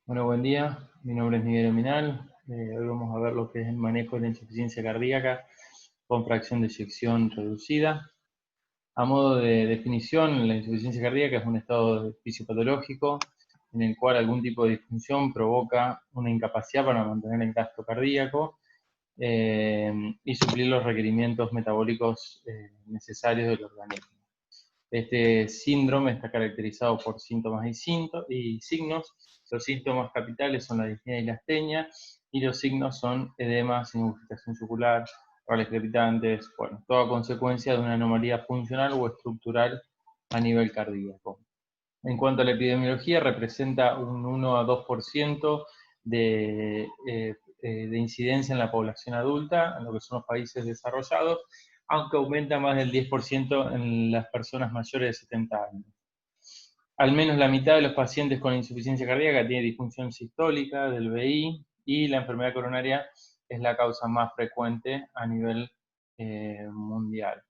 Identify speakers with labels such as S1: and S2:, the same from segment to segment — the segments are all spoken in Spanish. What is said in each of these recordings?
S1: Bueno, buen día. Mi nombre es Miguel Eminal. Hoy vamos a ver lo que es el manejo de la insuficiencia cardíaca con fracción de eyección reducida. A modo de definición, la insuficiencia cardíaca es un estado fisiopatológico en el cual algún tipo de disfunción provoca una incapacidad para mantener el gasto cardíaco y suplir los requerimientos metabólicos necesarios del organismo. Este síndrome está caracterizado por síntomas y signos. Los síntomas capitales son la disnea y la astenia, y los signos son edema, significación yugular, orales crepitantes, bueno, toda consecuencia de una anomalía funcional o estructural a nivel cardíaco. En cuanto a la epidemiología, representa un 1 a 2% de incidencia en la población adulta, en lo que son los países desarrollados, aunque aumenta más del 10% en las personas mayores de 70 años. Al menos la mitad de los pacientes con insuficiencia cardíaca tiene disfunción sistólica del VI y la enfermedad coronaria es la causa más frecuente a nivel mundial.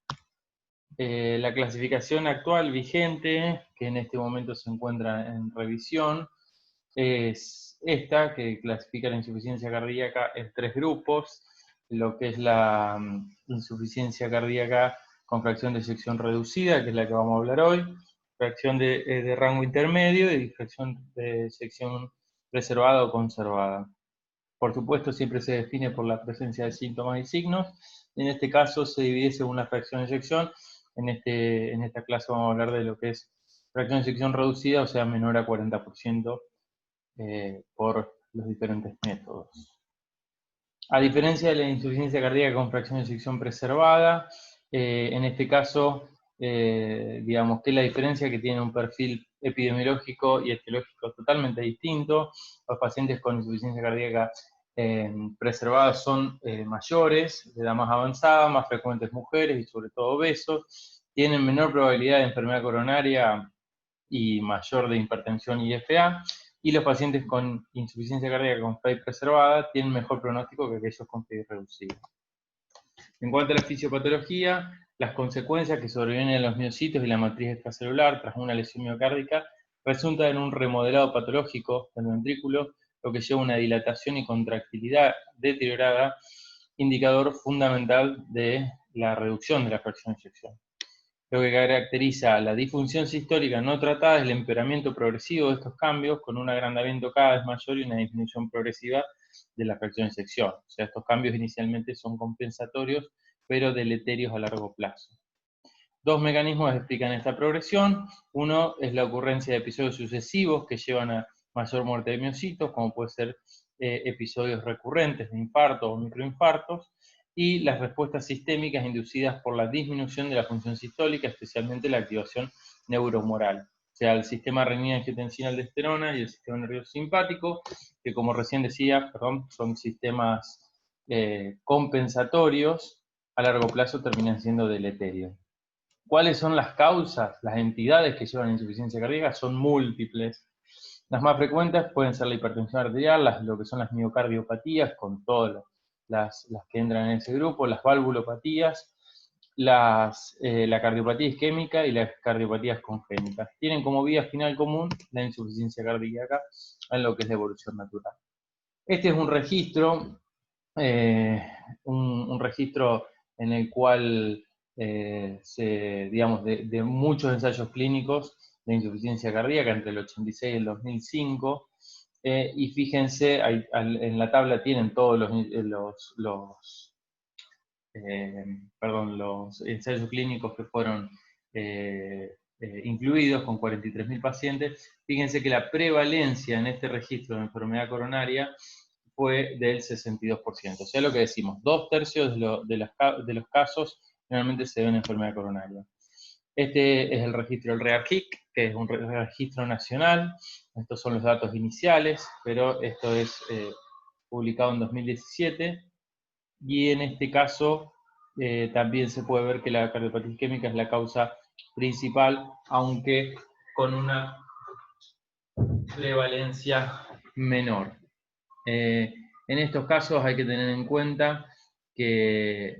S1: La clasificación actual vigente, que en este momento se encuentra en revisión, es esta, que clasifica la insuficiencia cardíaca en 3 grupos, lo que es la insuficiencia cardíaca con fracción de eyección reducida, que es la que vamos a hablar hoy, fracción de rango intermedio y fracción de eyección reservada o conservada. Por supuesto, siempre se define por la presencia de síntomas y signos. En este caso se divide según la fracción de eyección. En esta clase vamos a hablar de lo que es fracción de eyección reducida, o sea, menor a 40% por los diferentes métodos. A diferencia de la insuficiencia cardíaca con fracción de eyección preservada, en este caso, digamos que la diferencia que tiene un perfil epidemiológico y etiológico totalmente distinto. Los pacientes con insuficiencia cardíaca preservada son mayores, de edad más avanzada, más frecuentes mujeres y sobre todo obesos, tienen menor probabilidad de enfermedad coronaria y mayor de hipertensión y FA, y los pacientes con insuficiencia cardíaca con FA preservada tienen mejor pronóstico que aquellos con FA reducido. En cuanto a la fisiopatología, las consecuencias que sobrevienen en los miocitos y la matriz extracelular tras una lesión miocárdica resultan en un remodelado patológico del ventrículo, lo que lleva a una dilatación y contractilidad deteriorada, indicador fundamental de la reducción de la fracción de eyección. Lo que caracteriza la disfunción sistólica no tratada es el empeoramiento progresivo de estos cambios, con un agrandamiento cada vez mayor y una disminución progresiva de la fracción de sección. O sea, estos cambios inicialmente son compensatorios, pero deleterios a largo plazo. Dos mecanismos explican esta progresión. Uno es la ocurrencia de episodios sucesivos que llevan a mayor muerte de miocitos, como puede ser episodios recurrentes de infarto o microinfartos, y las respuestas sistémicas inducidas por la disminución de la función sistólica, especialmente la activación neurohumoral, o sea, el sistema renina-angiotensina-aldosterona y el sistema nervioso simpático, que como recién decía, son sistemas compensatorios, a largo plazo terminan siendo deleterios. ¿Cuáles son las causas, las entidades que llevan a insuficiencia cardíaca? Son múltiples. Las más frecuentes pueden ser la hipertensión arterial, lo que son las miocardiopatías, con todas las que entran en ese grupo, las valvulopatías, la cardiopatía isquémica y las cardiopatías congénitas. Tienen como vía final común la insuficiencia cardíaca en lo que es la evolución natural. Este es un registro, un registro en el cual digamos, de muchos ensayos clínicos de insuficiencia cardíaca entre el 86 y el 2005, y fíjense, en la tabla tienen todos los ensayos clínicos que fueron incluidos con 43.000 pacientes. Fíjense que la prevalencia en este registro de enfermedad coronaria fue del 62%. O sea, lo que decimos, 2/3 de los casos generalmente se ven enfermedad coronaria. Este es el registro del REARC-HIC, que es un registro nacional. Estos son los datos iniciales, pero esto es publicado en 2017. Y en este caso también se puede ver que la cardiopatía isquémica es la causa principal, aunque con una prevalencia menor. En estos casos hay que tener en cuenta que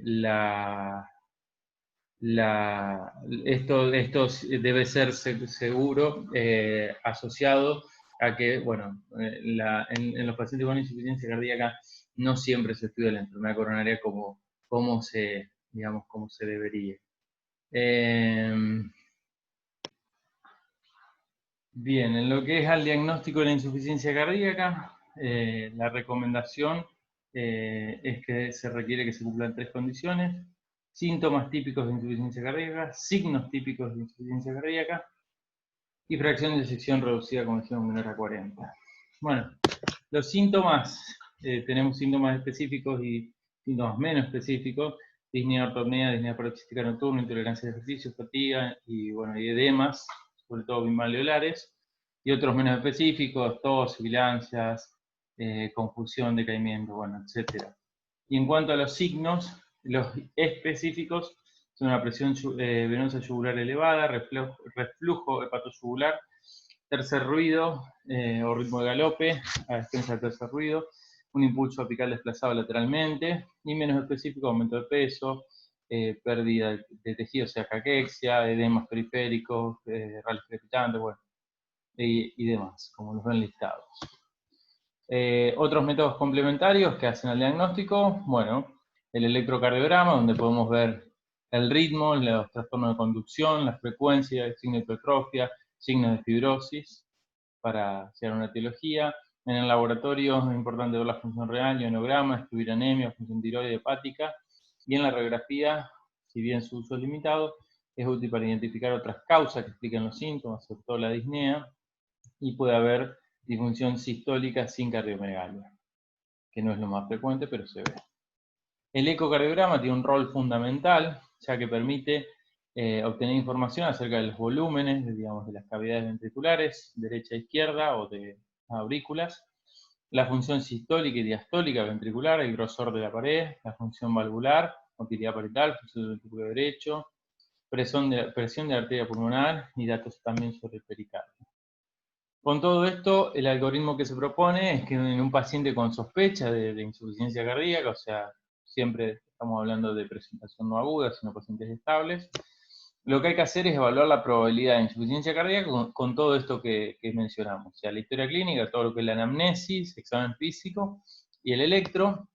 S1: esto debe ser seguro asociado a que, bueno, en los pacientes con insuficiencia cardíaca no siempre se estudia la enfermedad coronaria como se debería. Bien, en lo que es al diagnóstico de la insuficiencia cardíaca, la recomendación es que se requiere que se cumplan 3 condiciones: síntomas típicos de insuficiencia cardíaca, signos típicos de insuficiencia cardíaca y fracción de sección reducida, como decíamos, menor a 40. Bueno, los síntomas, tenemos síntomas específicos y síntomas menos específicos: disnea, ortopnea, disnea paroxística nocturna, intolerancia al ejercicio, fatiga y, bueno, y edemas, sobre todo bimalleolares, y otros menos específicos: tos, sibilancias, confusión, decaimiento, bueno, etc. Y en cuanto a los signos, los específicos son una presión venosa yugular elevada, reflujo hepatoyugular, tercer ruido o ritmo de galope, a expensa del tercer ruido, un impulso apical desplazado lateralmente, y menos específico, aumento de peso, pérdida de tejido, o sea, caquexia, edemas periféricos, rales crepitantes, bueno, y demás, como los ven listados. Otros métodos complementarios que hacen al diagnóstico, bueno, el electrocardiograma, donde podemos ver el ritmo, los trastornos de conducción, la frecuencia, el signo de hipertrofia, signos de fibrosis, para hacer una etiología. En el laboratorio es importante ver la función renal, ionograma, escribir anemia, función tiroide, hepática. Y en la radiografía, si bien su uso es limitado, es útil para identificar otras causas que explican los síntomas, sobre todo la disnea, y puede haber disfunción sistólica sin cardiomegalia, que no es lo más frecuente, pero se ve. El ecocardiograma tiene un rol fundamental, ya que permite obtener información acerca de los volúmenes, digamos, de las cavidades ventriculares, derecha e izquierda, o de aurículas, la función sistólica y diastólica ventricular, el grosor de la pared, la función valvular, motilidad parietal, función del ventrículo derecho, presión de arteria pulmonar y datos también sobre el pericardio. Con todo esto, el algoritmo que se propone es que en un paciente con sospecha de insuficiencia cardíaca, o sea, siempre estamos hablando de presentación no aguda, sino pacientes estables, lo que hay que hacer es evaluar la probabilidad de insuficiencia cardíaca con todo esto que mencionamos, o sea, la historia clínica, todo lo que es la anamnesis, examen físico y el electro.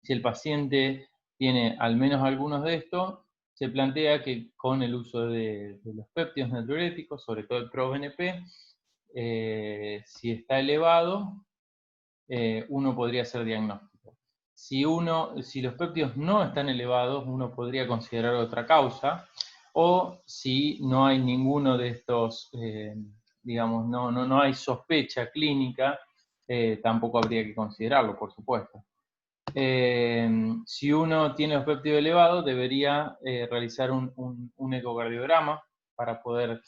S1: Si el paciente tiene al menos algunos de estos, se plantea que con el uso de los péptidos natriuréticos, sobre todo el ProBNP, si está elevado, uno podría hacer diagnóstico. Si los péptidos no están elevados, uno podría considerar otra causa, o si no hay ninguno de estos, digamos, no hay sospecha clínica, tampoco habría que considerarlo, por supuesto. Si uno tiene los péptidos elevados, debería realizar un ecocardiograma para poder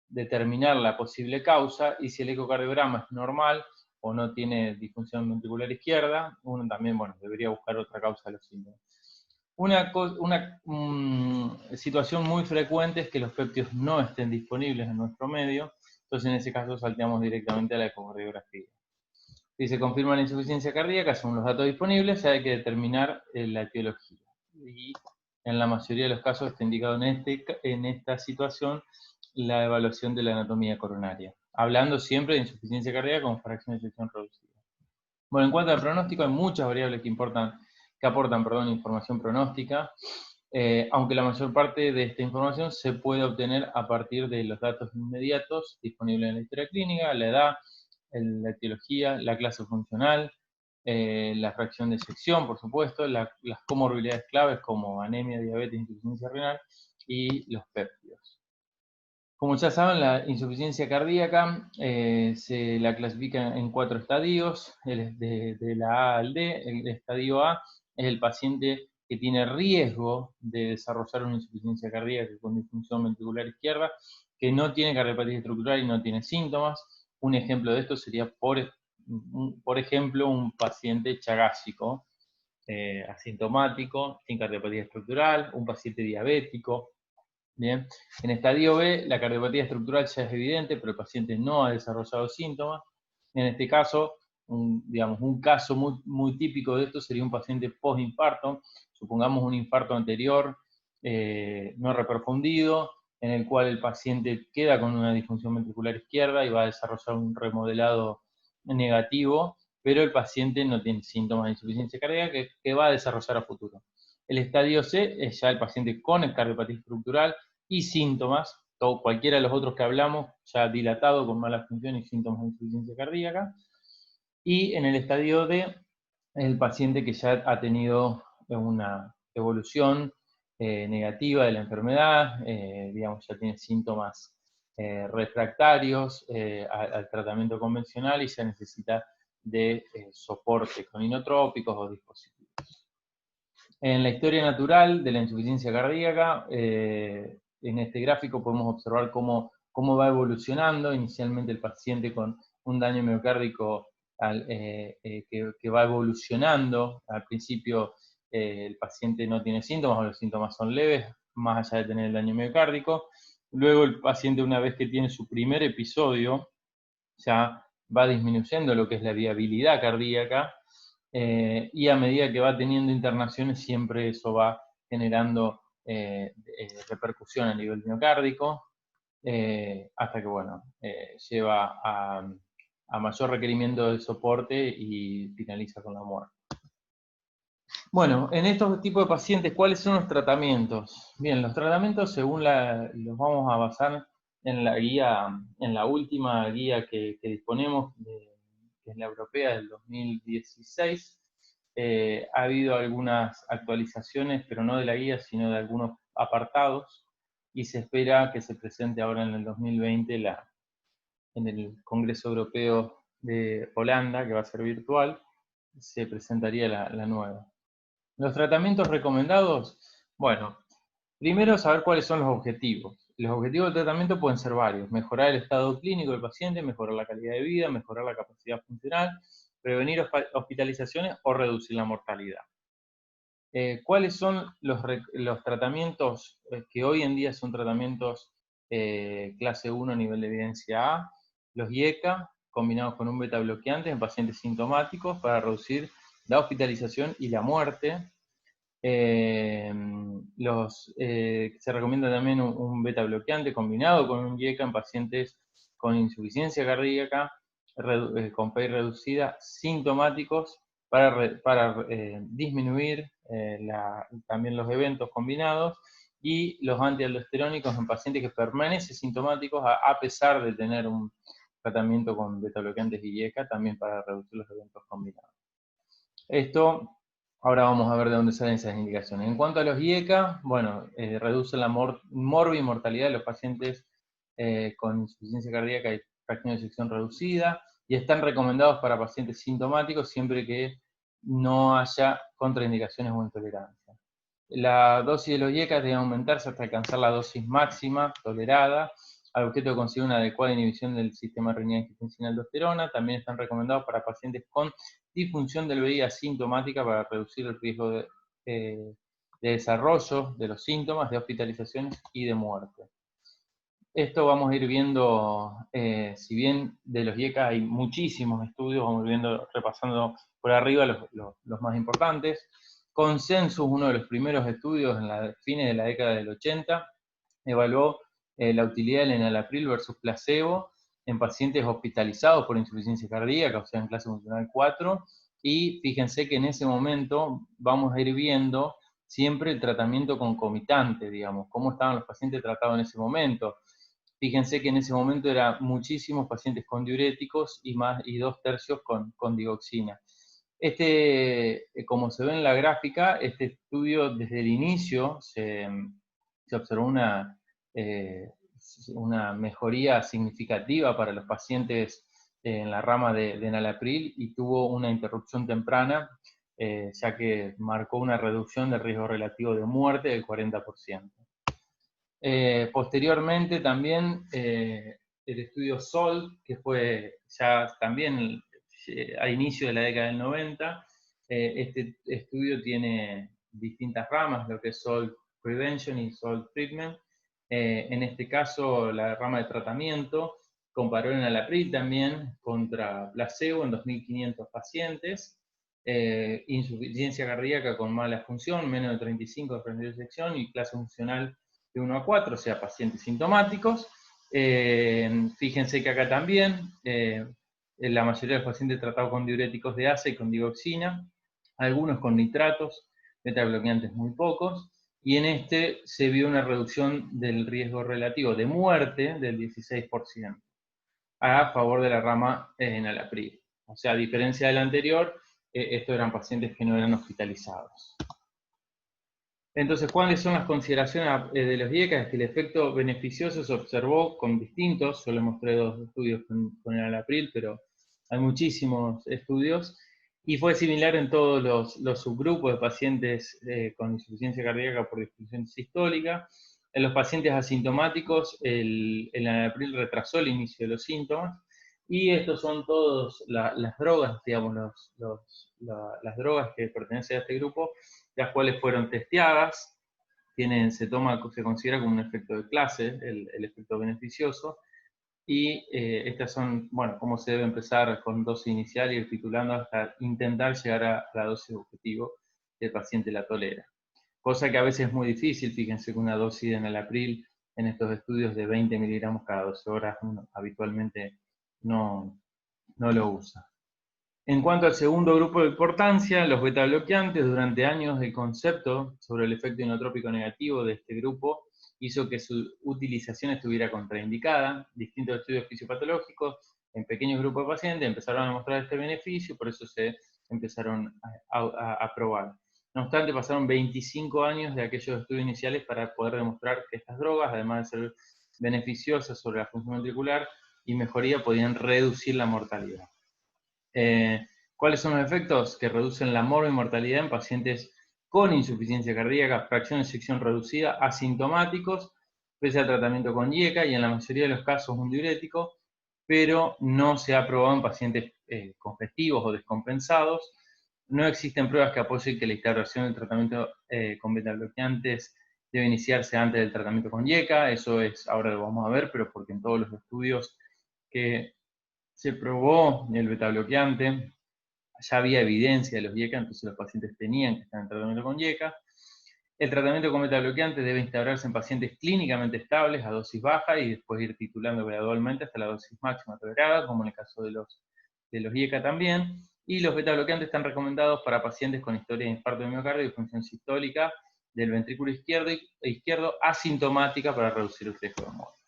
S1: determinar la posible causa, y si el ecocardiograma es normal o no tiene disfunción ventricular izquierda, uno también, bueno, debería buscar otra causa de los síntomas. Una situación muy frecuente es que los péptidos no estén disponibles en nuestro medio, entonces en ese caso salteamos directamente a la ecocardiografía. Si se confirma la insuficiencia cardíaca, según los datos disponibles, hay que determinar la etiología. Y en la mayoría de los casos está indicado en esta situación la evaluación de la anatomía coronaria, hablando siempre de insuficiencia cardíaca con fracción de eyección reducida. Bueno, en cuanto al pronóstico, hay muchas variables que aportan información pronóstica, aunque la mayor parte de esta información se puede obtener a partir de los datos inmediatos disponibles en la historia clínica, la edad, la etiología, la clase funcional, la fracción de sección, por supuesto, las comorbilidades claves como anemia, diabetes, insuficiencia renal y los péptidos. Como ya saben, la insuficiencia cardíaca se la clasifica en 4 estadios, de la A al D. El estadio A es el paciente que tiene riesgo de desarrollar una insuficiencia cardíaca con disfunción ventricular izquierda, que no tiene cardiopatía estructural y no tiene síntomas. Un ejemplo de esto sería, por ejemplo, un paciente chagásico, asintomático, sin cardiopatía estructural, un paciente diabético. Bien, en estadio B la cardiopatía estructural ya es evidente, pero el paciente no ha desarrollado síntomas. En este caso, un caso muy típico de esto sería un paciente postinfarto. Supongamos un infarto anterior no reperfundido, en el cual el paciente queda con una disfunción ventricular izquierda y va a desarrollar un remodelado negativo, pero el paciente no tiene síntomas de insuficiencia cardíaca que va a desarrollar a futuro. El estadio C es ya el paciente con cardiopatía estructural y síntomas, cualquiera de los otros que hablamos, ya dilatado con mala función y síntomas de insuficiencia cardíaca. Y en el estadio D, el paciente que ya ha tenido una evolución negativa de la enfermedad, digamos, ya tiene síntomas refractarios al tratamiento convencional y ya necesita de soporte con inotrópicos o dispositivos. En la historia natural de la insuficiencia cardíaca, en este gráfico podemos observar cómo va evolucionando inicialmente el paciente con un daño miocárdico que va evolucionando. Al principio el paciente no tiene síntomas o los síntomas son leves, más allá de tener el daño miocárdico. Luego el paciente, una vez que tiene su primer episodio, ya va disminuyendo lo que es la viabilidad cardíaca, y a medida que va teniendo internaciones, siempre eso va generando repercusión a nivel miocárdico, hasta que, bueno, lleva a mayor requerimiento de soporte y finaliza con la muerte. Bueno, en estos tipos de pacientes, ¿cuáles son los tratamientos? Bien, los tratamientos los vamos a basar en la guía, en la última guía que disponemos, que es la europea del 2016. Ha habido algunas actualizaciones, pero no de la guía, sino de algunos apartados, y se espera que se presente ahora en el 2020 en el Congreso Europeo de Holanda, que va a ser virtual, se presentaría la nueva. Los tratamientos recomendados, bueno, primero saber cuáles son los objetivos. Los objetivos del tratamiento pueden ser varios: mejorar el estado clínico del paciente, mejorar la calidad de vida, mejorar la capacidad funcional, prevenir hospitalizaciones o reducir la mortalidad. ¿Cuáles son los tratamientos que hoy en día son tratamientos clase 1 a nivel de evidencia A? Los IECA, combinados con un beta bloqueante en pacientes sintomáticos para reducir la hospitalización y la muerte. Se recomienda también un beta bloqueante combinado con un IECA en pacientes con insuficiencia cardíaca, con PEI reducida, sintomáticos, para disminuir también los eventos combinados, y los antialdosterónicos en pacientes que permanecen sintomáticos a pesar de tener un tratamiento con beta bloqueantes y IECA, también para reducir los eventos combinados. Esto, ahora vamos a ver de dónde salen esas indicaciones. En cuanto a los IECA, bueno, reduce la morbimortalidad de los pacientes con insuficiencia cardíaca y fracción de eyección reducida, y están recomendados para pacientes sintomáticos siempre que no haya contraindicaciones o intolerancia. La dosis de los IECA debe aumentarse hasta alcanzar la dosis máxima tolerada, al objeto de conseguir una adecuada inhibición del sistema renina-angiotensina-aldosterona. También están recomendados para pacientes con disfunción del VI asintomática para reducir el riesgo de desarrollo de los síntomas, de hospitalizaciones y de muerte. Esto vamos a ir viendo, si bien de los IECA hay muchísimos estudios, vamos a ir viendo, repasando por arriba los más importantes. Consensus, uno de los primeros estudios en fines de la década del 80, evaluó la utilidad del enalapril versus placebo en pacientes hospitalizados por insuficiencia cardíaca, o sea, en clase funcional 4, y fíjense que en ese momento vamos a ir viendo siempre el tratamiento concomitante, digamos, cómo estaban los pacientes tratados en ese momento. Fíjense que en ese momento eran muchísimos pacientes con diuréticos y 2/3 con digoxina. Como se ve en la gráfica, este estudio desde el inicio se observó una mejoría significativa para los pacientes en la rama de enalapril, y tuvo una interrupción temprana, ya que marcó una reducción del riesgo relativo de muerte del 40%. Posteriormente también el estudio SOL, que fue ya también a inicio de la década del 90, este estudio tiene distintas ramas, lo que es SOL Prevention y SOL Treatment. En este caso, la rama de tratamiento comparó el enalapril también contra placebo en 2.500 pacientes, insuficiencia cardíaca con mala función, menos de 35 de fracción de eyección y clase funcional de 1 a 4, o sea, pacientes sintomáticos. Fíjense que acá también la mayoría de los pacientes tratados con diuréticos de ACE y con digoxina, algunos con nitratos, beta-bloqueantes muy pocos, y en este se vio una reducción del riesgo relativo de muerte del 16% a favor de la rama enalapril. O sea, a diferencia del anterior, estos eran pacientes que no eran hospitalizados. Entonces, ¿cuáles son las consideraciones de los IECA? Es que el efecto beneficioso se observó con distintos, yo les mostré 2 estudios con el enalapril, pero hay muchísimos estudios, y fue similar en todos los subgrupos de pacientes con insuficiencia cardíaca por disfunción sistólica. En los pacientes asintomáticos, el enalapril retrasó el inicio de los síntomas, y estos son todas las drogas, digamos, las drogas que pertenecen a este grupo, las cuales fueron testeadas, se considera como un efecto de clase, el efecto beneficioso, y estas son, bueno, cómo se debe empezar con dosis inicial y ir titulando hasta intentar llegar a la dosis objetivo que el paciente la tolera. Cosa que a veces es muy difícil, fíjense que una dosis de enalapril en estos estudios de 20 miligramos cada 12 horas uno habitualmente no lo usa. En cuanto al segundo grupo de importancia, los beta-bloqueantes, durante años el concepto sobre el efecto inotrópico negativo de este grupo hizo que su utilización estuviera contraindicada. Distintos estudios fisiopatológicos en pequeños grupos de pacientes empezaron a mostrar este beneficio, por eso se empezaron a probar. No obstante, pasaron 25 años de aquellos estudios iniciales para poder demostrar que estas drogas, además de ser beneficiosas sobre la función ventricular y mejoría, podían reducir la mortalidad. ¿Cuáles son los efectos? Que reducen la mortalidad en pacientes con insuficiencia cardíaca, fracción de eyección reducida, asintomáticos, pese al tratamiento con IECA y en la mayoría de los casos un diurético, pero no se ha probado en pacientes congestivos o descompensados. No existen pruebas que apoyen que la instauración del tratamiento con beta-bloqueantes debe iniciarse antes del tratamiento con IECA. Eso es, ahora lo vamos a ver, pero porque en todos los estudios que se probó el beta-bloqueante, ya había evidencia de los IECA, entonces los pacientes tenían que estar en tratamiento con IECA. El tratamiento con beta-bloqueante debe instaurarse en pacientes clínicamente estables a dosis baja y después ir titulando gradualmente hasta la dosis máxima tolerada, como en el caso de los IECA también. Y los beta-bloqueantes están recomendados para pacientes con historia de infarto de miocardio y función sistólica del ventrículo izquierdo asintomática para reducir el riesgo de muerte.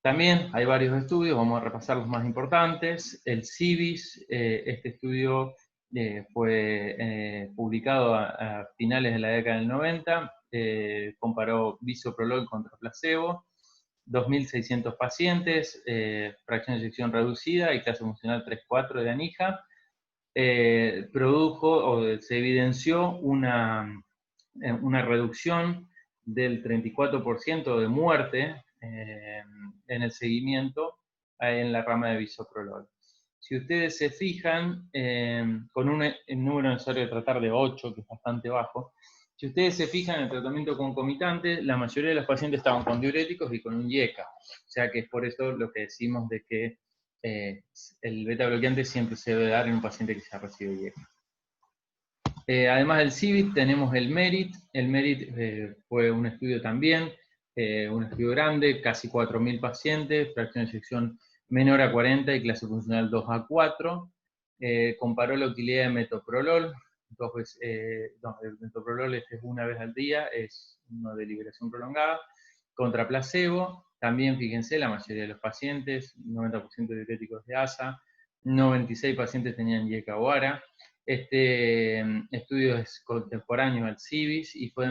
S1: También hay varios estudios, vamos a repasar los más importantes. El CIVIS, este estudio fue publicado a finales de la década del 90, comparó bisoprolol contra placebo, 2.600 pacientes, fracción de eyección reducida y clase funcional 3-4 de ANIJA. Se evidenció una reducción del 34% de muerte en el seguimiento en la rama de bisoprolol. Si ustedes se fijan, con un número necesario de tratar de 8, que es bastante bajo, si ustedes se fijan en el tratamiento concomitante, la mayoría de los pacientes estaban con diuréticos y con un IECA. O sea que es por eso lo que decimos de que el beta-bloqueante siempre se debe dar en un paciente que ya recibe IECA. Además del CIVIT tenemos el MERIT. El MERIT fue un estudio también, un estudio grande, casi 4.000 pacientes, fracción de eyección menor a 40 y clase funcional 2-4. Comparó la utilidad de metoprolol. El metoprolol es una vez al día, es una de liberación prolongada, contra placebo. También, fíjense, la mayoría de los pacientes, 90% de diuréticos de ASA, 96 pacientes tenían IECA o ARA. Este estudio es contemporáneo al CIVIS y fue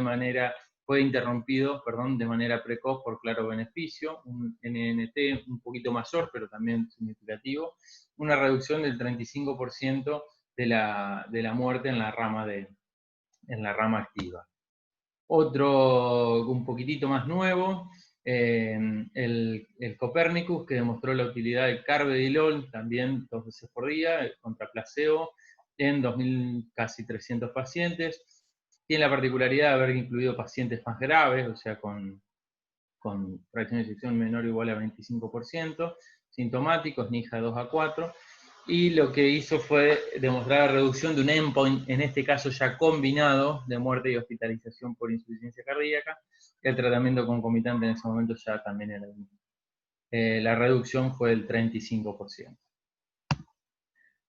S1: interrumpido de manera precoz por claro beneficio, un NNT un poquito mayor, pero también significativo, una reducción del 35% de la muerte en la rama activa. Otro un poquitito más nuevo, el Copernicus, que demostró la utilidad del carvedilol, también 2 veces por día, contra placebo, en casi 300 pacientes. Tiene la particularidad de haber incluido pacientes más graves, o sea, con fracción de eyección menor o igual a 25%, sintomáticos, NIJA 2-4, y lo que hizo fue demostrar la reducción de un endpoint, en este caso ya combinado, de muerte y hospitalización por insuficiencia cardíaca. El tratamiento concomitante en ese momento ya también era el mismo. La reducción fue del 35%.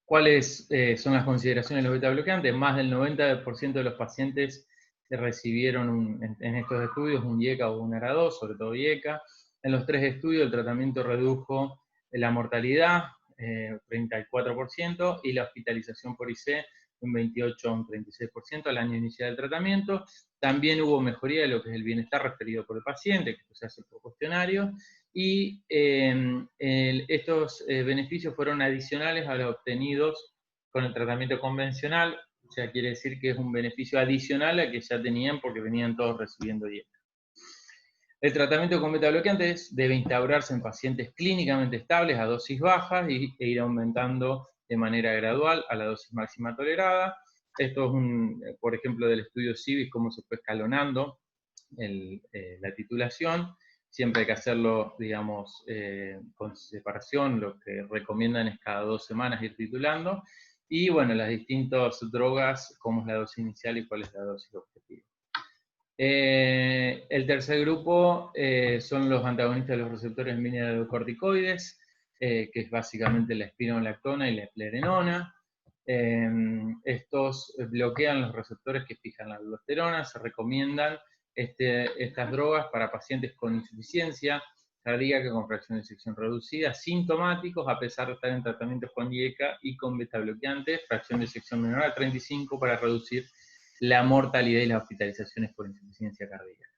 S1: ¿Cuáles son las consideraciones de los beta bloqueantes? Más del 90% de los pacientes que recibieron en estos estudios un IECA o un ARA2, sobre todo IECA. En los 3 estudios el tratamiento redujo la mortalidad, 34%, y la hospitalización por IC, un 28 o un 36% al año inicial del tratamiento. También hubo mejoría de lo que es el bienestar referido por el paciente, que esto se hace por cuestionario, y estos beneficios fueron adicionales a los obtenidos con el tratamiento convencional, o sea, quiere decir que es un beneficio adicional a que ya tenían porque venían todos recibiendo dieta. El tratamiento con beta-bloqueantes debe instaurarse en pacientes clínicamente estables a dosis bajas e ir aumentando de manera gradual a la dosis máxima tolerada. Esto es por ejemplo, del estudio CIVIS, cómo se fue escalonando la titulación. Siempre hay que hacerlo, digamos, con separación. Lo que recomiendan es cada 2 semanas ir titulando. Y bueno, las distintas drogas, cómo es la dosis inicial y cuál es la dosis objetivo. El tercer grupo son los antagonistas de los receptores mineralocorticoides, que es básicamente la espironolactona y la eplerenona. Estos bloquean los receptores que fijan la aldosterona. Se recomiendan estas drogas para pacientes con insuficiencia cardíaca con fracción de eyección reducida, sintomáticos, a pesar de estar en tratamientos con IECA y con beta-bloqueantes, fracción de eyección menor a 35 para reducir la mortalidad y las hospitalizaciones por insuficiencia cardíaca.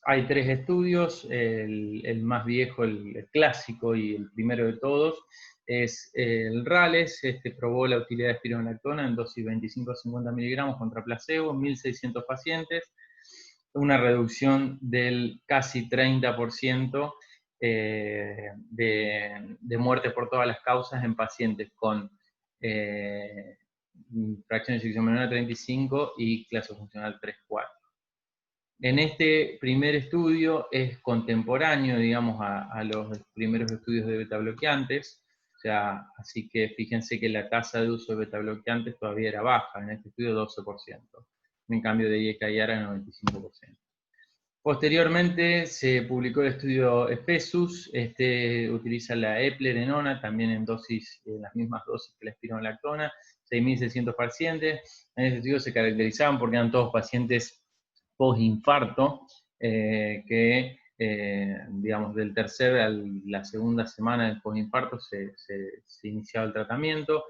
S1: Hay 3 estudios, el más viejo, el clásico y el primero de todos, es el RALES. Probó la utilidad de espironolactona en dosis 25 a 50 miligramos contra placebo, 1.600 pacientes, una reducción del casi 30% de muerte por todas las causas en pacientes con fracción de eyección menor a 35 y clase funcional 3-4. En este primer estudio es contemporáneo, digamos, a los primeros estudios de beta-bloqueantes, o sea, así que fíjense que la tasa de uso de beta-bloqueantes todavía era baja, en este estudio 12%, en cambio de IECA y ARA 95%. Posteriormente se publicó el estudio ESPESUS. Utiliza la eplerenona, también en las mismas dosis que la espironolactona, 6.600 pacientes. En este estudio se caracterizaban porque eran todos pacientes post-infarto, digamos, del tercer a la segunda semana del post-infarto se iniciaba el tratamiento.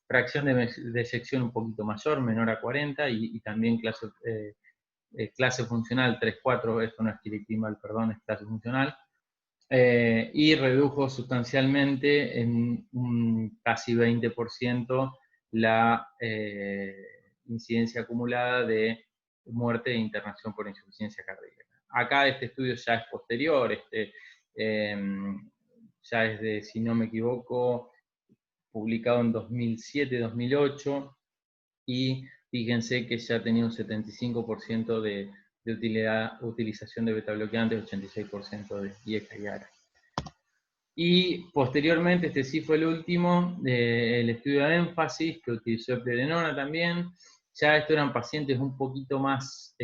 S1: Fracción de eyección un poquito mayor, menor a 40, y también clase funcional 3-4, esto no es quiriquimal, perdón, es clase funcional, y redujo sustancialmente en un casi 20% la incidencia acumulada de muerte e internación por insuficiencia cardíaca. Acá este estudio ya es posterior, ya es de, si no me equivoco, publicado en 2007-2008, y fíjense que ya tenía un 75% de utilización de beta-bloqueantes, 86% de IECA y ARA. Y posteriormente, este sí fue el último, el estudio de énfasis, que utilizó eplerenona también. Ya estos eran pacientes un poquito más,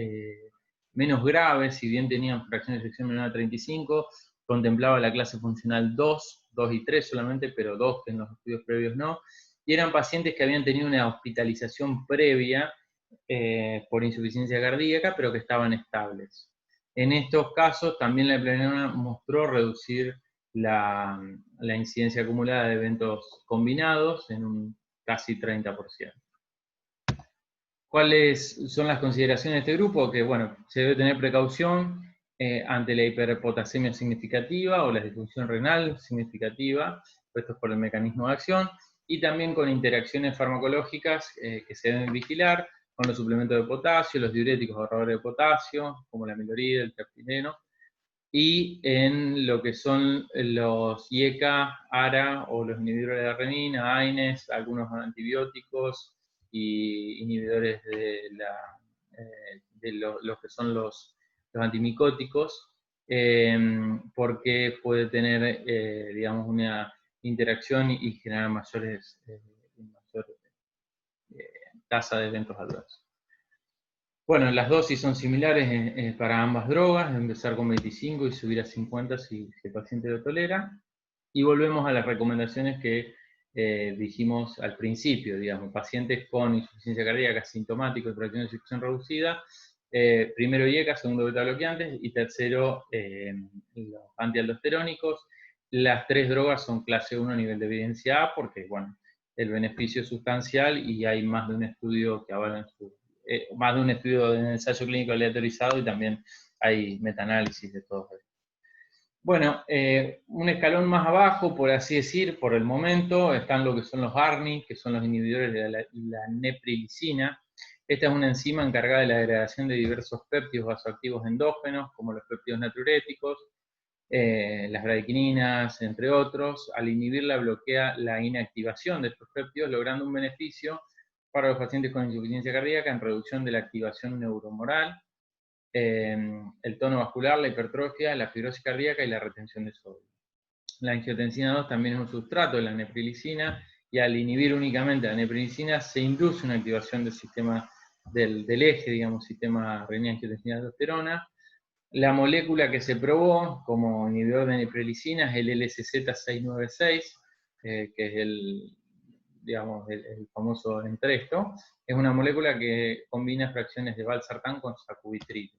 S1: menos graves, si bien tenían fracción de eyección menor a 35, contemplaba la clase funcional 2 y 3 solamente, pero 2 que en los estudios previos no, y eran pacientes que habían tenido una hospitalización previa por insuficiencia cardíaca, pero que estaban estables. En estos casos también la eplerenona mostró reducir la incidencia acumulada de eventos combinados en un casi 30%. ¿Cuáles son las consideraciones de este grupo? Que, bueno, se debe tener precaución ante la hiperpotasemia significativa o la disfunción renal significativa, esto es por el mecanismo de acción, y también con interacciones farmacológicas que se deben vigilar, con los suplementos de potasio, los diuréticos ahorradores de potasio, como la milorida, el triptileno, y en lo que son los IECA, ARA o los inhibidores de la renina, AINES, algunos antibióticos y inhibidores de lo que son los antimicóticos, porque puede tener, digamos, una interacción y generar mayor tasa de eventos adversos. Bueno, las dosis son similares para ambas drogas, empezar con 25 y subir a 50 si el paciente lo tolera. Y volvemos a las recomendaciones que dijimos al principio, digamos, pacientes con insuficiencia cardíaca sintomática y fracción de ejecución reducida, primero IECA, segundo beta bloqueantes y tercero los antialdosterónicos. Las tres drogas son clase 1 a nivel de evidencia A porque, bueno, el beneficio es sustancial y hay más de un estudio que avalan más de un estudio de ensayo clínico aleatorizado y también hay metaanálisis de todo esto. Bueno, un escalón más abajo, por así decir, por el momento, están lo que son los ARNI, que son los inhibidores de la neprilicina. Esta es una enzima encargada de la degradación de diversos péptidos vasoactivos endógenos, como los péptidos natriuréticos, las bradicininas, entre otros. Al inhibirla bloquea la inactivación de estos péptidos, logrando un beneficio para los pacientes con insuficiencia cardíaca en reducción de la activación neuromoral, el tono vascular, la hipertrofia, la fibrosis cardíaca y la retención de sodio. La angiotensina 2 también es un sustrato de la neprilicina y al inhibir únicamente la neprilicina se induce una activación del sistema del eje, digamos, sistema renina-angiotensina-aldosterona. La molécula que se probó como inhibidor de neprilicina es el LSZ696, que es el famoso Entresto. Es una molécula que combina fracciones de valsartán con sacubitril.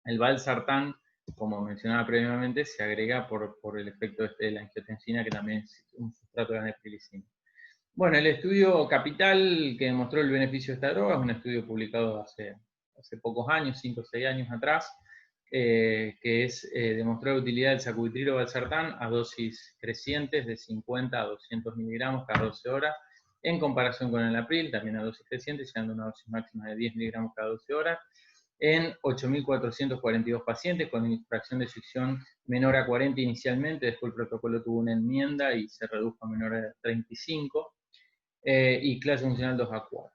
S1: El valsartán, como mencionaba previamente, se agrega por el efecto de la angiotensina, que también es un sustrato de la neprilicina. Bueno, el estudio capital que demostró el beneficio de esta droga es un estudio publicado hace pocos años, 5 o 6 años atrás, que es demostrar la utilidad del sacubitril o valsartán a dosis crecientes de 50 a 200 miligramos cada 12 horas, en comparación con el april, también a dosis crecientes, llegando a una dosis máxima de 10 miligramos cada 12 horas, en 8.442 pacientes con fracción de eyección menor a 40 inicialmente, después el protocolo tuvo una enmienda y se redujo a menor a 35, y clase funcional 2 a 4.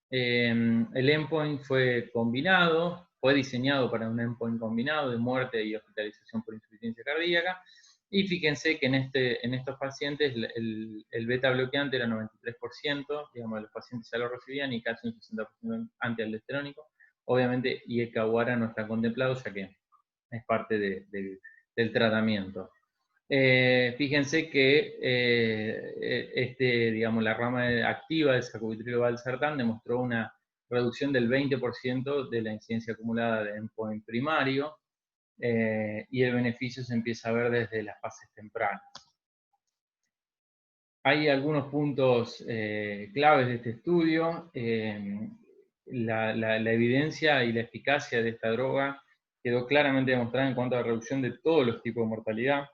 S1: El endpoint fue combinado, fue diseñado para un endpoint combinado de muerte y hospitalización por insuficiencia cardíaca, y fíjense que en estos pacientes el beta bloqueante era 93%, digamos, los pacientes ya lo recibían, y casi un 60% antialdosterónico. Obviamente IECA o ARA no está contemplado, ya que es parte del tratamiento. Fíjense que la rama activa del sacubitril o valsartán demostró una reducción del 20% de la incidencia acumulada de endpoint primario, y el beneficio se empieza a ver desde las fases tempranas. Hay algunos puntos claves de este estudio. La evidencia y la eficacia de esta droga quedó claramente demostrada en cuanto a la reducción de todos los tipos de mortalidad,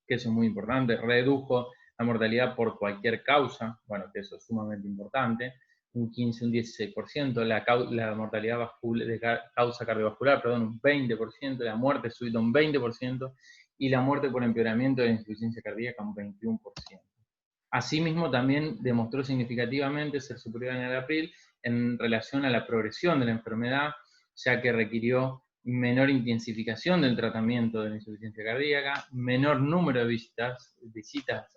S1: que eso es muy importante. Redujo la mortalidad por cualquier causa, bueno, que eso es sumamente importante, un 15, un 16%, la mortalidad de causa cardiovascular, perdón, un 20%, la muerte súbita un 20%, y la muerte por empeoramiento de la insuficiencia cardíaca un 21%. Asimismo, también demostró significativamente ser superior en el april en relación a la progresión de la enfermedad, ya que requirió menor intensificación del tratamiento de la insuficiencia cardíaca, menor número de visitas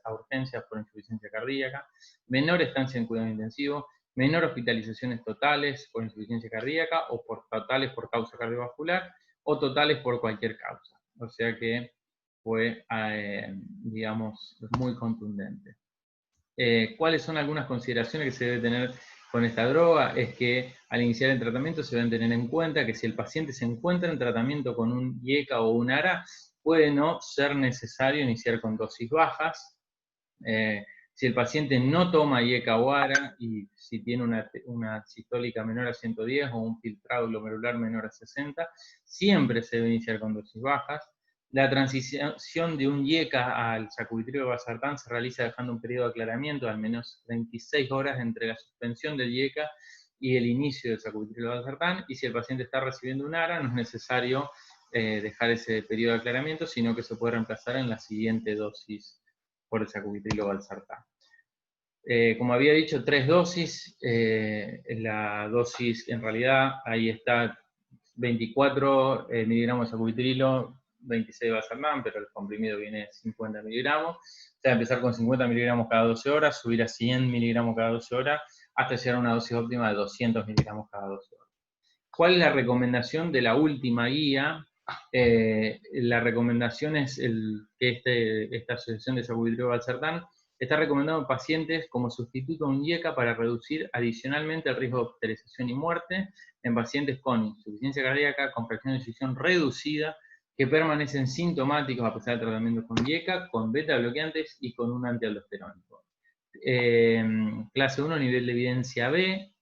S1: a urgencias por insuficiencia cardíaca, menor estancia en cuidado intensivo, menor hospitalizaciones totales por insuficiencia cardíaca o totales por causa cardiovascular o totales por cualquier causa. O sea que fue, digamos, muy contundente. ¿Cuáles son algunas consideraciones que se debe tener con esta droga? Es que al iniciar el tratamiento se deben tener en cuenta que si el paciente se encuentra en tratamiento con un IECA o un ARA, puede no ser necesario iniciar con dosis bajas. Si el paciente no toma IECA o ARA y si tiene una sistólica menor a 110 o un filtrado glomerular menor a 60, siempre se debe iniciar con dosis bajas. La transición de un IECA al sacubitril o valsartán se realiza dejando un periodo de aclaramiento de al menos 36 horas entre la suspensión del IECA y el inicio del sacubitril o valsartán, y si el paciente está recibiendo un ARA no es necesario dejar ese periodo de aclaramiento, sino que se puede reemplazar en la siguiente dosis por el sacubitril o valsartán. Como había dicho, 3 dosis, la dosis en realidad ahí está 24 miligramos de sacubitrilo 26 de Valsartán, pero el comprimido viene 50 miligramos. O sea, empezar con 50 miligramos cada 12 horas, subir a 100 miligramos cada 12 horas, hasta llegar a una dosis óptima de 200 miligramos cada 12 horas. ¿Cuál es la recomendación de la última guía? La recomendación es que esta asociación de sacubitril/valsartán está recomendando en pacientes como sustituto a un IECA para reducir adicionalmente el riesgo de hospitalización y muerte en pacientes con insuficiencia cardíaca, con fracción de eyección reducida, que permanecen sintomáticos a pesar del tratamiento con IECA, con beta bloqueantes y con un antialdosterónico. Clase 1, nivel de evidencia B.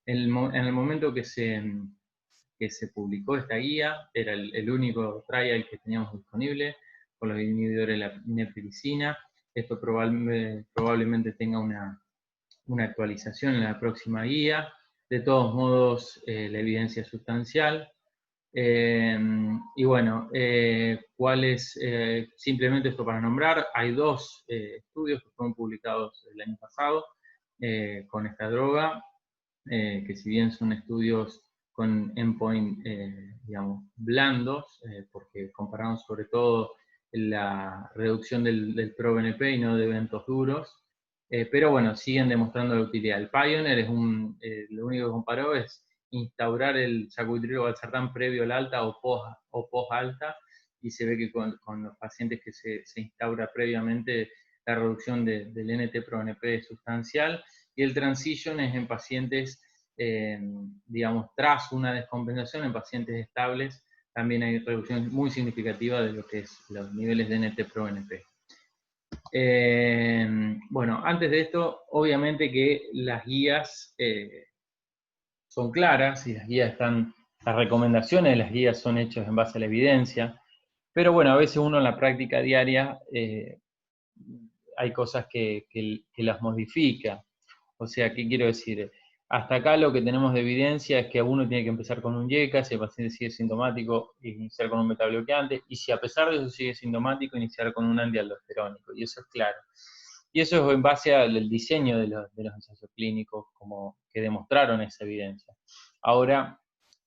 S1: En el momento que se publicó esta guía, era el único trial que teníamos disponible con los inhibidores de la nefriticina. Esto probablemente tenga una actualización en la próxima guía. De todos modos, la evidencia es sustancial. Y bueno, ¿cuál es? Simplemente esto para nombrar, hay 2 estudios que fueron publicados el año pasado con esta droga, que si bien son estudios con endpoint, digamos, blandos, porque compararon sobre todo la reducción del ProBNP y no de eventos duros, pero bueno, siguen demostrando la utilidad. El Pioneer es lo único que comparó es instaurar el sacubitril/valsartán previo al alta o post alta, y se ve que con los pacientes que se instaura previamente, la reducción del NT-proBNP es sustancial, y el transition es en pacientes, digamos, tras una descompensación, en pacientes estables, también hay reducción muy significativa de lo que es los niveles de NT-proBNP. Bueno, antes de esto, obviamente que las guías son claras, y las recomendaciones de las guías son hechas en base a la evidencia, pero bueno, a veces uno en la práctica diaria hay cosas que las modifica. O sea, ¿qué quiero decir? Hasta acá lo que tenemos de evidencia es que uno tiene que empezar con un IECA, si el paciente sigue sintomático, iniciar con un betabloqueante, y si a pesar de eso sigue sintomático, iniciar con un antialdosterónico, y eso es claro. Y eso es en base al diseño de los ensayos clínicos, como que demostraron esa evidencia. Ahora,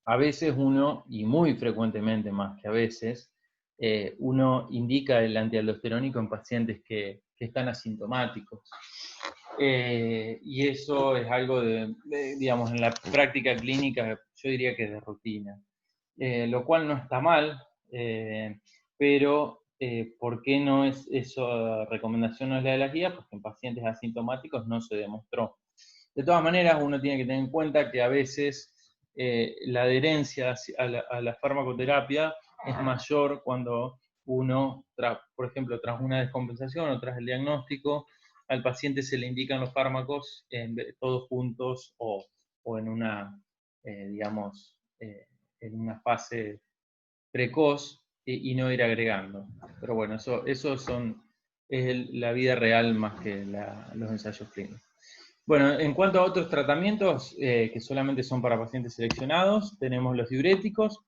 S1: a veces uno, y muy frecuentemente más que a veces, uno indica el antialdosterónico en pacientes que están asintomáticos. Y eso es algo digamos, en la práctica clínica, yo diría que de rutina. Lo cual no está mal, pero ¿por qué no es eso? Recomendación no es la de la guía, porque en pacientes asintomáticos no se demostró. De todas maneras, uno tiene que tener en cuenta que a veces la adherencia a la farmacoterapia es mayor cuando uno, por ejemplo, tras una descompensación o tras el diagnóstico, al paciente se le indican los fármacos todos juntos o en una, digamos, en una fase precoz y no ir agregando. Pero bueno, eso es la vida real más que los ensayos clínicos. Bueno, en cuanto a otros tratamientos que solamente son para pacientes seleccionados, tenemos los diuréticos.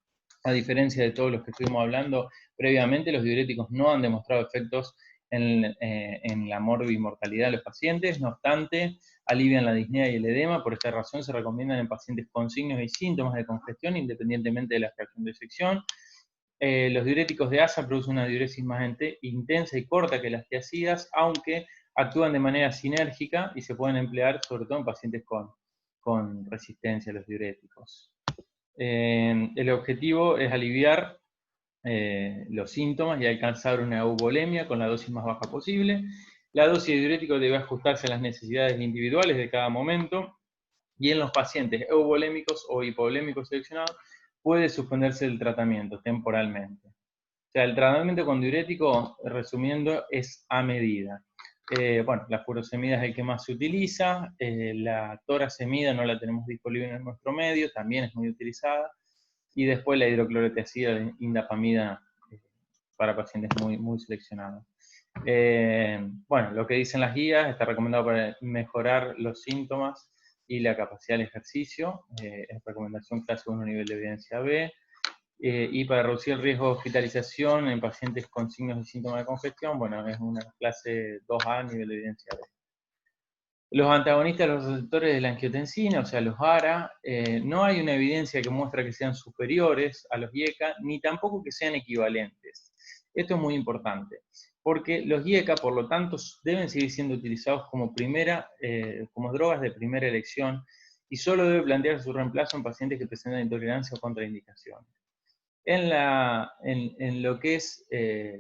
S1: A diferencia de todos los que estuvimos hablando previamente, los diuréticos no han demostrado efectos en la morbimortalidad de los pacientes. No obstante, alivian la disnea y el edema. Por esta razón se recomiendan en pacientes con signos y síntomas de congestión, independientemente de la fracción de eyección. Los diuréticos de asa producen una diuresis más intensa y corta que las tiazidas, aunque actúan de manera sinérgica y se pueden emplear sobre todo en pacientes con resistencia a los diuréticos. El objetivo es aliviar los síntomas y alcanzar una euvolemia con la dosis más baja posible. La dosis de diurético debe ajustarse a las necesidades individuales de cada momento, y en los pacientes euvolémicos o hipovolémicos seleccionados puede suspenderse el tratamiento temporalmente. O sea, el tratamiento con diurético, resumiendo, es a medida. Bueno, la furosemida es el que más se utiliza, la torasemida no la tenemos disponible en nuestro medio, también es muy utilizada, y después la hidroclorotiazida de indapamida para pacientes muy, muy seleccionados. Bueno, lo que dicen las guías, está recomendado para mejorar los síntomas y la capacidad del ejercicio, es recomendación clase 1 nivel de evidencia B, y para reducir el riesgo de hospitalización en pacientes con signos y síntomas de congestión, bueno, es una clase 2A nivel de evidencia B. Los antagonistas de los receptores de la angiotensina, o sea, los ARA, no hay una evidencia que muestra que sean superiores a los IECA, ni tampoco que sean equivalentes. Esto es muy importante, porque los IECA, por lo tanto, deben seguir siendo utilizados como como drogas de primera elección, y solo debe plantearse su reemplazo en pacientes que presentan intolerancia o contraindicaciones. En lo que es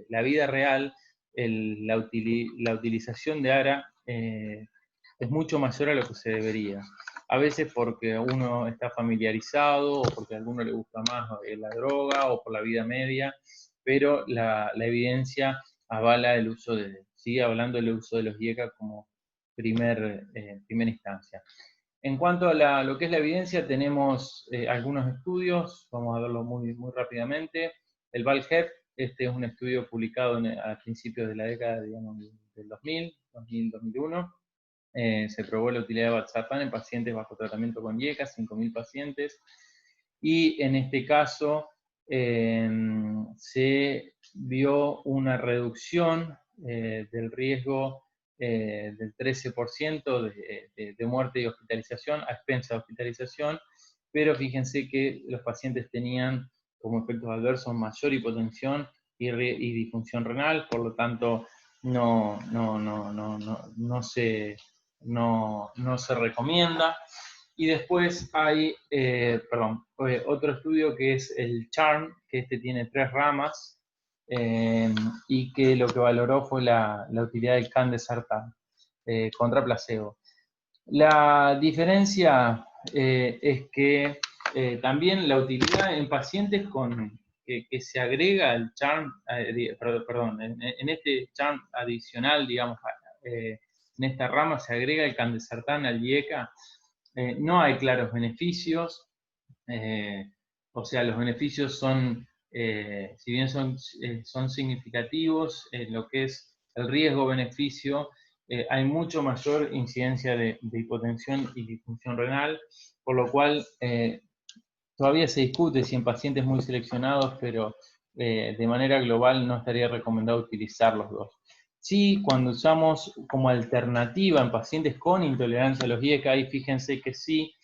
S1: la vida real, la utilización de ARA es mucho mayor a lo que se debería. A veces porque uno está familiarizado, o porque a alguno le gusta más la droga, o por la vida media, pero la evidencia avala el uso sigue hablando del uso de los IECA como primera instancia. En cuanto a lo que es la evidencia, tenemos algunos estudios, vamos a verlo muy rápidamente. El VALHEP, este es un estudio publicado a principios de la década, digamos, del 2001. Se probó la utilidad de valsartán en pacientes bajo tratamiento con IECA, 5.000 pacientes, y en este caso se vio una reducción del riesgo del 13% de muerte y hospitalización, a expensa de hospitalización, pero fíjense que los pacientes tenían como efectos adversos mayor hipotensión y disfunción renal, por lo tanto no se recomienda. Y después hay, otro estudio que es el CHARM, que este tiene 3 ramas, y que lo que valoró fue la utilidad del candesartán contra placebo. La diferencia es que también la utilidad en pacientes que se agrega el CHARM, en este CHARM adicional, digamos, en esta rama se agrega el candesartán al IECA, no hay claros beneficios, o sea, los beneficios son, si bien son significativos, lo que es el riesgo-beneficio, hay mucho mayor incidencia de hipotensión y disfunción renal, por lo cual todavía se discute si en pacientes muy seleccionados, pero de manera global no estaría recomendado utilizar los dos. Sí, cuando usamos como alternativa en pacientes con intolerancia a los IECA, ahí fíjense que sí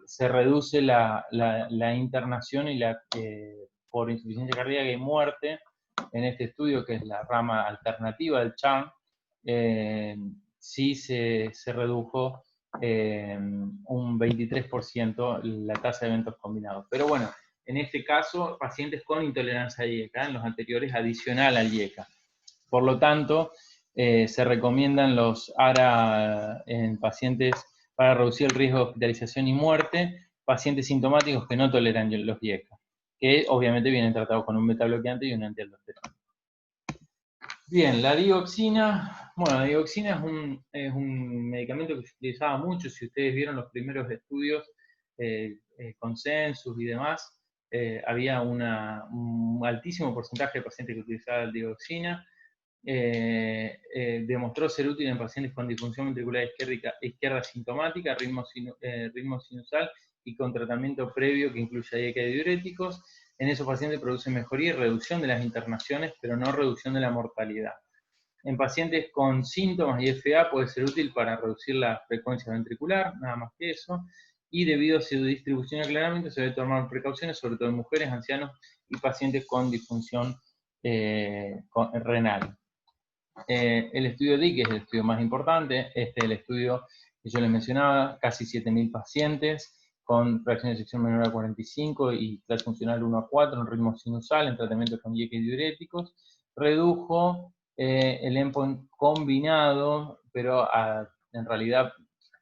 S1: se reduce la internación y por insuficiencia cardíaca y muerte en este estudio, que es la rama alternativa del CHARM, sí se redujo un 23% la tasa de eventos combinados. Pero bueno, en este caso, pacientes con intolerancia a IECA, en los anteriores adicional al IECA. Por lo tanto, se recomiendan los ARA en pacientes para reducir el riesgo de hospitalización y muerte, pacientes sintomáticos que no toleran los IECA, que obviamente vienen tratados con un beta-bloqueante y un antialdosterona. Bien, la dioxina. Bueno, la dioxina es un medicamento que se utilizaba mucho. Si ustedes vieron los primeros estudios, consensus y demás, había un altísimo porcentaje de pacientes que utilizaban la dioxina. Demostró ser útil en pacientes con disfunción ventricular izquierda sintomática, ritmo sinusal y con tratamiento previo que incluye IECA y diuréticos. En esos pacientes produce mejoría y reducción de las internaciones, pero no reducción de la mortalidad. En pacientes con síntomas y FA puede ser útil para reducir la frecuencia ventricular, nada más que eso, y debido a su distribución y aclaramiento se debe tomar precauciones, sobre todo en mujeres, ancianos y pacientes con disfunción renal. El estudio DIC es el estudio más importante, este es el estudio que yo les mencionaba, casi 7.000 pacientes con fracción de sección menor a 45 y clase funcional 1 a 4 en ritmo sinusal, en tratamiento con IECA y diuréticos, redujo el endpoint combinado, pero en realidad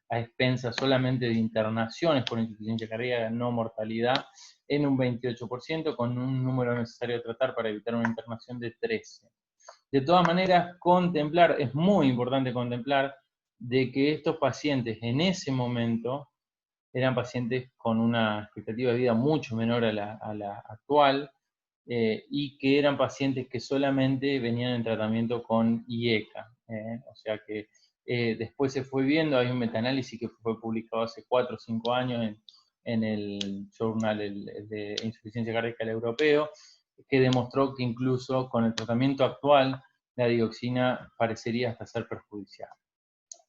S1: a expensas solamente de internaciones por insuficiencia cardíaca, no mortalidad, en un 28%, con un número necesario de tratar para evitar una internación de 13. De todas maneras, es muy importante contemplar de que estos pacientes en ese momento eran pacientes con una expectativa de vida mucho menor a la actual, y que eran pacientes que solamente venían en tratamiento con IECA. O sea que después se fue viendo, hay un metaanálisis que fue publicado hace 4 o 5 años en el Journal de Insuficiencia Cardíaca Europeo, que demostró que incluso con el tratamiento actual la dioxina parecería hasta ser perjudicial.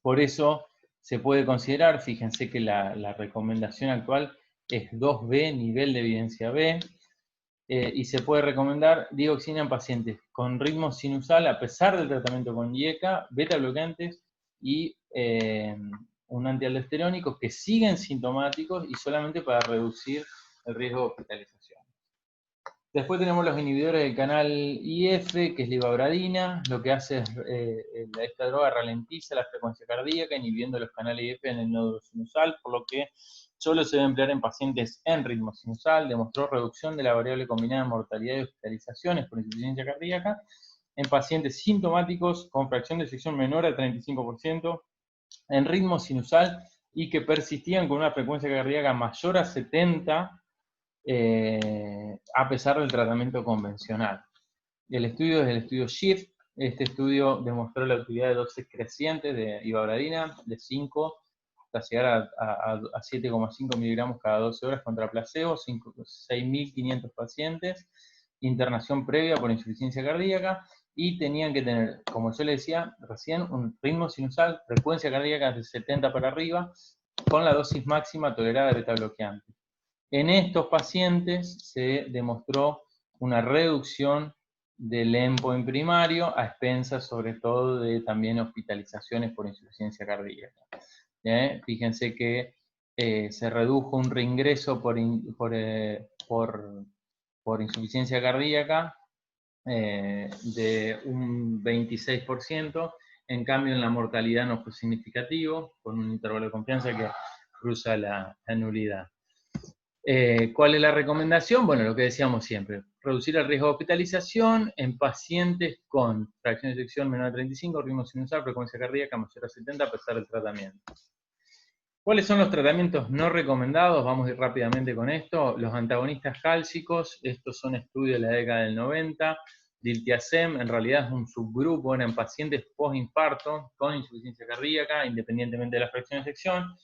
S1: Por eso se puede considerar, fíjense que la recomendación actual es 2B, nivel de evidencia B, y se puede recomendar dioxina en pacientes con ritmo sinusal a pesar del tratamiento con IECA, beta bloqueantes y un antialdosterónico que siguen sintomáticos y solamente para reducir el riesgo de hospitalización. Después tenemos los inhibidores del canal IF, que es la ivabradina. Lo que hace es, esta droga ralentiza la frecuencia cardíaca, inhibiendo los canales IF en el nódulo sinusal, por lo que solo se debe emplear en pacientes en ritmo sinusal. Demostró reducción de la variable combinada de mortalidad y hospitalizaciones por insuficiencia cardíaca en pacientes sintomáticos con fracción de eyección menor al 35%, en ritmo sinusal y que persistían con una frecuencia cardíaca mayor a 70, a pesar del tratamiento convencional. El estudio es el estudio SHIFT. Este estudio demostró la utilidad de dosis crecientes de ivabradina de 5 hasta llegar a 7,5 miligramos cada 12 horas contra placebo, 6.500 pacientes, internación previa por insuficiencia cardíaca, y tenían que tener, como yo le decía recién, un ritmo sinusal, frecuencia cardíaca de 70 para arriba, con la dosis máxima tolerada de beta bloqueante. En estos pacientes se demostró una reducción del endpoint primario a expensas sobre todo de también hospitalizaciones por insuficiencia cardíaca. Fíjense que se redujo un reingreso por insuficiencia cardíaca de un 26%, en cambio en la mortalidad no fue significativo, con un intervalo de confianza que cruza la nulidad. ¿Cuál es la recomendación? Bueno, lo que decíamos siempre, reducir el riesgo de hospitalización en pacientes con fracción de eyección menor a 35, ritmo sinusal, frecuencia cardíaca mayor a 70 a pesar del tratamiento. ¿Cuáles son los tratamientos no recomendados? Vamos a ir rápidamente con esto. Los antagonistas cálcicos, estos son estudios de la década del 90. Diltiazem en realidad es un subgrupo, en pacientes post-infarto con insuficiencia cardíaca, independientemente de la fracción de eyección.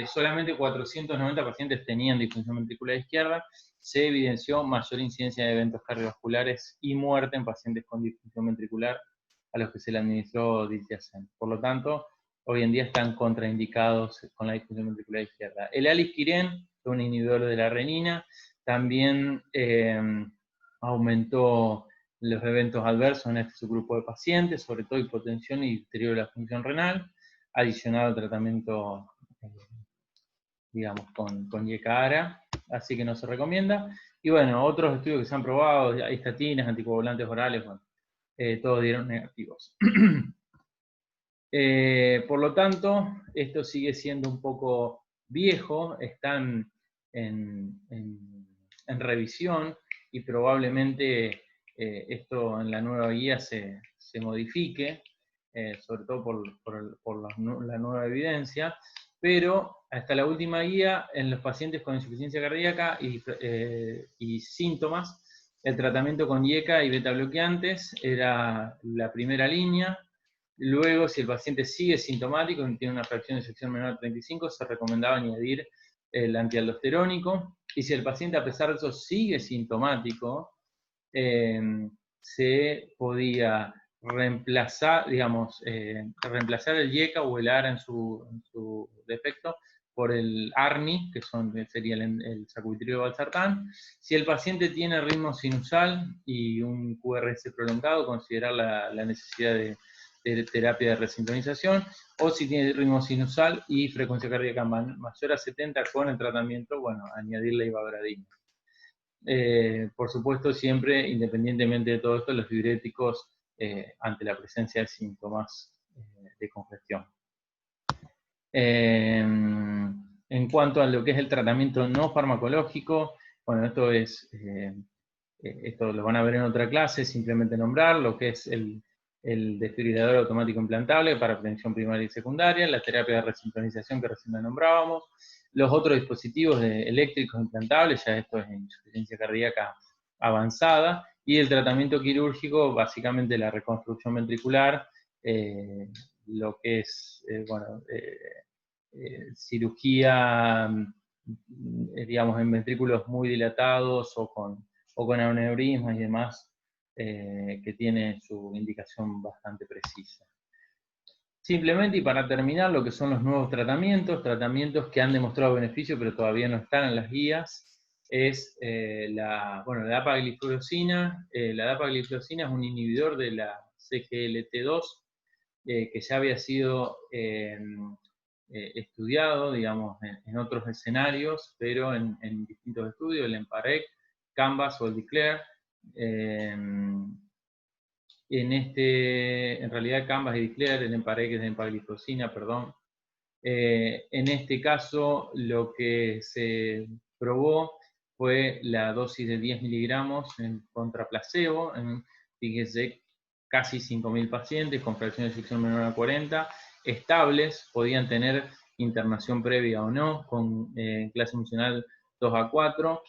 S1: Solamente 490 pacientes tenían disfunción ventricular izquierda. Se evidenció mayor incidencia de eventos cardiovasculares y muerte en pacientes con disfunción ventricular a los que se le administró diltiazem. Por lo tanto, hoy en día están contraindicados con la disfunción ventricular izquierda. El alisquiren, que es un inhibidor de la renina, también aumentó los eventos adversos en este subgrupo de pacientes, sobre todo hipotensión y deterioro de la función renal, adicionado al tratamiento, digamos, con IECA-ARA, así que no se recomienda. Y bueno, otros estudios que se han probado, estatinas, anticoagulantes orales, bueno, todos dieron negativos. Por lo tanto, esto sigue siendo un poco viejo, están en revisión y probablemente esto en la nueva guía se modifique, sobre todo por la nueva evidencia, pero hasta la última guía, en los pacientes con insuficiencia cardíaca y síntomas, el tratamiento con IECA y beta bloqueantes era la primera línea. Luego, si el paciente sigue sintomático y tiene una fracción de eyección menor a 35, se recomendaba añadir el antialdosterónico. Y si el paciente, a pesar de eso, sigue sintomático, se podía reemplazar, digamos, reemplazar el IECA o el ARA en su defecto por el ARNI, que sería el sacubitril o valsartán. Si el paciente tiene ritmo sinusal y un QRS prolongado, considerar la necesidad de terapia de resintonización, o si tiene ritmo sinusal y frecuencia cardíaca mayor a 70 con el tratamiento, bueno, añadirle ivabradina. Por supuesto, siempre, independientemente de todo esto, los diuréticos ante la presencia de síntomas de congestión. En cuanto a lo que es el tratamiento no farmacológico, bueno, esto lo van a ver en otra clase, simplemente nombrar lo que es el desfibrilador automático implantable para prevención primaria y secundaria, la terapia de resincronización que recién la nombrábamos, los otros dispositivos eléctricos implantables, ya esto es en insuficiencia cardíaca avanzada, y el tratamiento quirúrgico, básicamente la reconstrucción ventricular, lo que es, cirugía, digamos, en ventrículos muy dilatados o con aneurismas y demás, que tiene su indicación bastante precisa. Simplemente, y para terminar, lo que son los nuevos tratamientos que han demostrado beneficio, pero todavía no están en las guías. es la dapagliflozina. La dapagliflozina es un inhibidor de la CGLT2 que ya había sido estudiado, digamos, en otros escenarios, pero en distintos estudios, el EMPA-REC, CANVAS o el DECLARE. En realidad CANVAS y DECLARE, el EMPA-REC es de empagliflozina, perdón. En este caso, lo que se probó fue la dosis de 10 miligramos contra placebo, fíjese, casi 5.000 pacientes con fracción de eyección menor a 40, estables, podían tener internación previa o no, con clase funcional 2 a 4,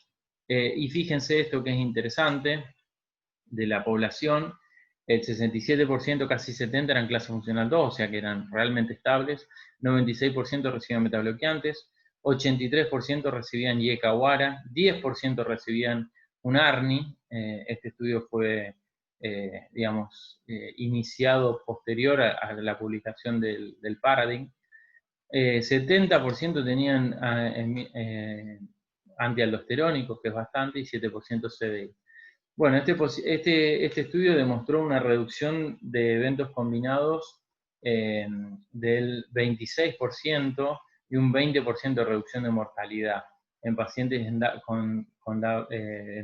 S1: y fíjense esto que es interesante, de la población, el 67%, casi 70%, eran clase funcional 2, o sea que eran realmente estables, 96% recibían metabloqueantes, 83% recibían IECA-WARA, 10% recibían un ARNI. Este estudio fue, iniciado posterior a la publicación del Paradigm. 70% tenían antialdosterónicos, que es bastante, y 7% CDI. Bueno, este estudio demostró una reducción de eventos combinados del 26% y un 20% de reducción de mortalidad en pacientes en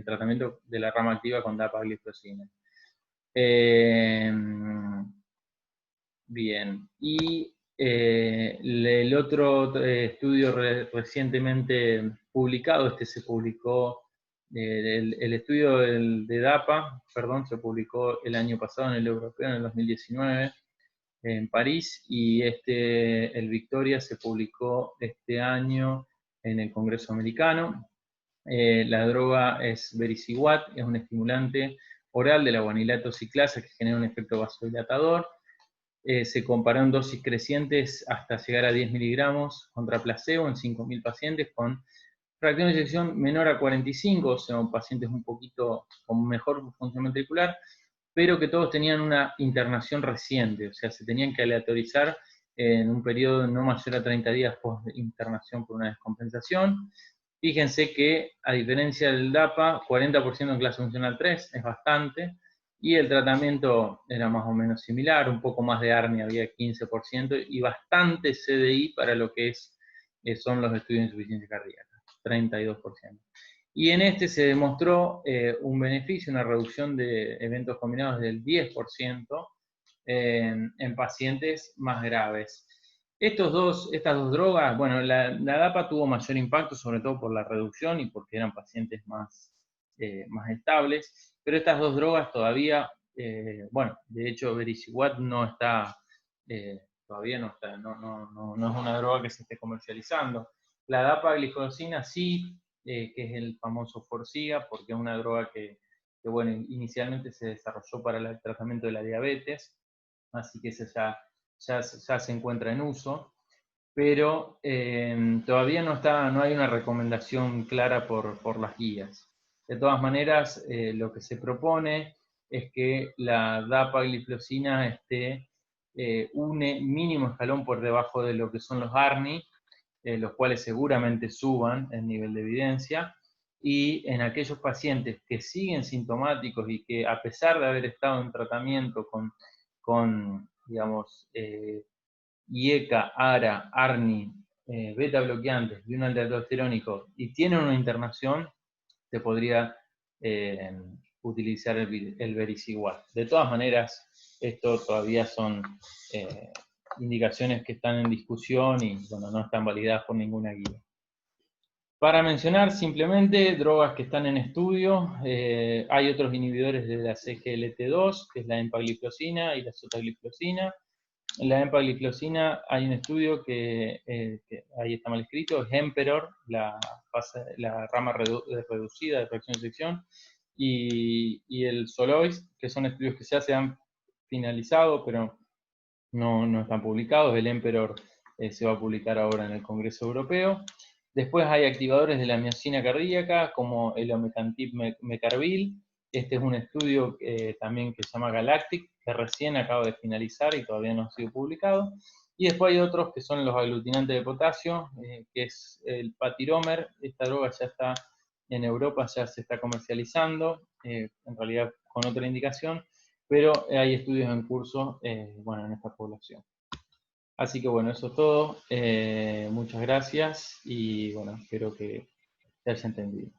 S1: tratamiento de la rama activa con dapagliflozina. Bien, y el otro estudio recientemente publicado, se publicó, el estudio de DAPA, perdón, se publicó el año pasado en el europeo, en el 2019, en París, y el Victoria se publicó este año en el Congreso Americano. La droga es vericiguat, es un estimulante oral de la guanilato ciclasa que genera un efecto vasodilatador. Se compararon dosis crecientes hasta llegar a 10 miligramos contra placebo en 5.000 pacientes con fracción de eyección menor a 45, o sea, pacientes un poquito con mejor función ventricular, pero que todos tenían una internación reciente, o sea, se tenían que aleatorizar en un periodo no mayor a 30 días post internación por una descompensación. Fíjense que, a diferencia del DAPA, 40% en clase funcional 3 es bastante, y el tratamiento era más o menos similar, un poco más de ARNI, había 15%, y bastante CDI para lo que son los estudios de insuficiencia cardíaca, 32%. Y en se demostró un beneficio, una reducción de eventos combinados del 10% en pacientes más graves. Estas dos drogas, bueno, la DAPA tuvo mayor impacto, sobre todo por la reducción y porque eran pacientes más estables, pero estas dos drogas todavía, bueno, de hecho vericiguat no está, todavía no está, no es una droga que se esté comercializando. La dapagliflozina sí, que es el famoso Forxiga, porque es una droga que bueno, inicialmente se desarrolló para el tratamiento de la diabetes, así que ese ya se encuentra en uso, pero todavía no hay una recomendación clara por las guías. De todas maneras, lo que se propone es que la dapagliflozina une mínimo escalón por debajo de lo que son los ARNI, los cuales seguramente suban el nivel de evidencia, y en aquellos pacientes que siguen sintomáticos y que, a pesar de haber estado en tratamiento con digamos, IECA, ARA, ARNI, beta bloqueantes y un antialdosterónico, y tienen una internación, se podría utilizar el vericiguat. De todas maneras, esto todavía son indicaciones que están en discusión y bueno, no están validadas por ninguna guía. Para mencionar simplemente drogas que están en estudio, hay otros inhibidores de la CGLT2, que es la empagliflozina y la sotagliflozina. En la empagliflozina hay un estudio que ahí está mal escrito, es EMPEROR, la rama reducida de fracción de eyección, y el SOLOIS, que son estudios que ya se han finalizado, pero no están publicados. El EMPEROR se va a publicar ahora en el Congreso Europeo. Después hay activadores de la miocina cardíaca, como el omecamtiv mecarbil. Este es un estudio también que se llama Galactic, que recién acaba de finalizar y todavía no ha sido publicado. Y después hay otros que son los aglutinantes de potasio, que es el patiromer. Esta droga ya está En Europa ya se está comercializando, en realidad con otra indicación, pero hay estudios en curso, bueno, en esta población. Así que bueno, eso es todo. Muchas gracias y bueno, espero que se haya entendido.